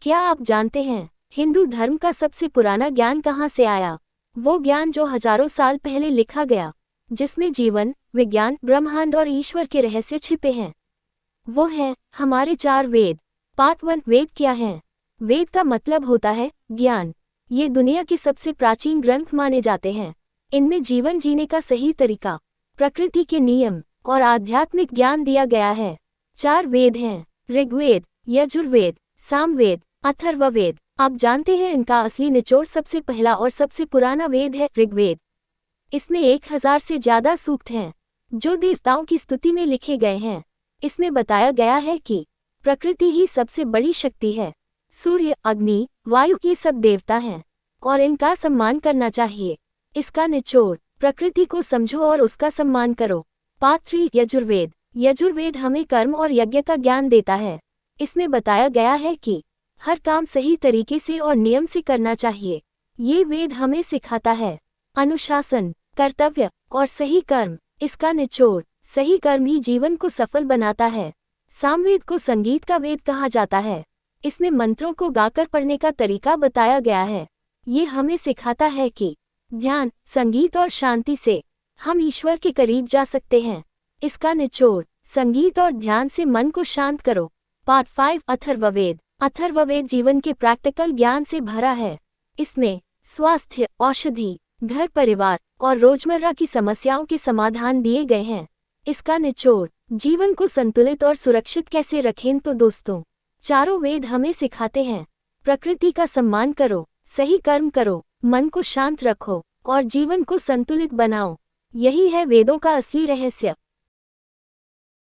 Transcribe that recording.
क्या आप जानते हैं हिंदू धर्म का सबसे पुराना ज्ञान कहाँ से आया? वो ज्ञान जो हजारों साल पहले लिखा गया, जिसमें जीवन, विज्ञान, ब्रह्मांड और ईश्वर के रहस्य छिपे हैं। वो है हमारे चार वेद। पार्ट 1। वेद क्या हैं? वेद का मतलब होता है ज्ञान। ये दुनिया के सबसे प्राचीन ग्रंथ माने जाते हैं। इनमें जीवन जीने का सही तरीका, प्रकृति के नियम और आध्यात्मिक ज्ञान दिया गया है। चार वेद हैं: ऋग्वेद, यजुर्वेद, सामवेद, अथर्ववेद। आप जानते हैं इनका असली निचोड़? सबसे पहला और सबसे पुराना वेद है ऋग्वेद। इसमें 1000 से ज्यादा सूक्त हैं, जो देवताओं की स्तुति में लिखे गए हैं। इसमें बताया गया है कि प्रकृति ही सबसे बड़ी शक्ति है। सूर्य, अग्नि, वायु ये सब देवता हैं और इनका सम्मान करना चाहिए। इसका निचोड़: प्रकृति को समझो और उसका सम्मान करो। पार्ट 3। यजुर्वेद। यजुर्वेद हमें कर्म और यज्ञ का ज्ञान देता है। इसमें बताया गया है कि हर काम सही तरीके से और नियम से करना चाहिए। ये वेद हमें सिखाता है अनुशासन, कर्तव्य और सही कर्म। इसका निचोड़: सही कर्म ही जीवन को सफल बनाता है। सामवेद को संगीत का वेद कहा जाता है। इसमें मंत्रों को गाकर पढ़ने का तरीका बताया गया है। ये हमें सिखाता है कि ध्यान, संगीत और शांति से हम ईश्वर के करीब जा सकते हैं। इसका निचोड़: संगीत और ध्यान से मन को शांत करो। पार्ट 5। अथर्ववेद। अथर्ववेद जीवन के प्रैक्टिकल ज्ञान से भरा है। इसमें स्वास्थ्य, औषधि, घर परिवार और रोजमर्रा की समस्याओं के समाधान दिए गए हैं। इसका निचोड़: जीवन को संतुलित और सुरक्षित कैसे रखें। तो दोस्तों, चारों वेद हमें सिखाते हैं प्रकृति का सम्मान करो, सही कर्म करो, मन को शांत रखो और जीवन को संतुलित बनाओ। यही है वेदों का असली रहस्य।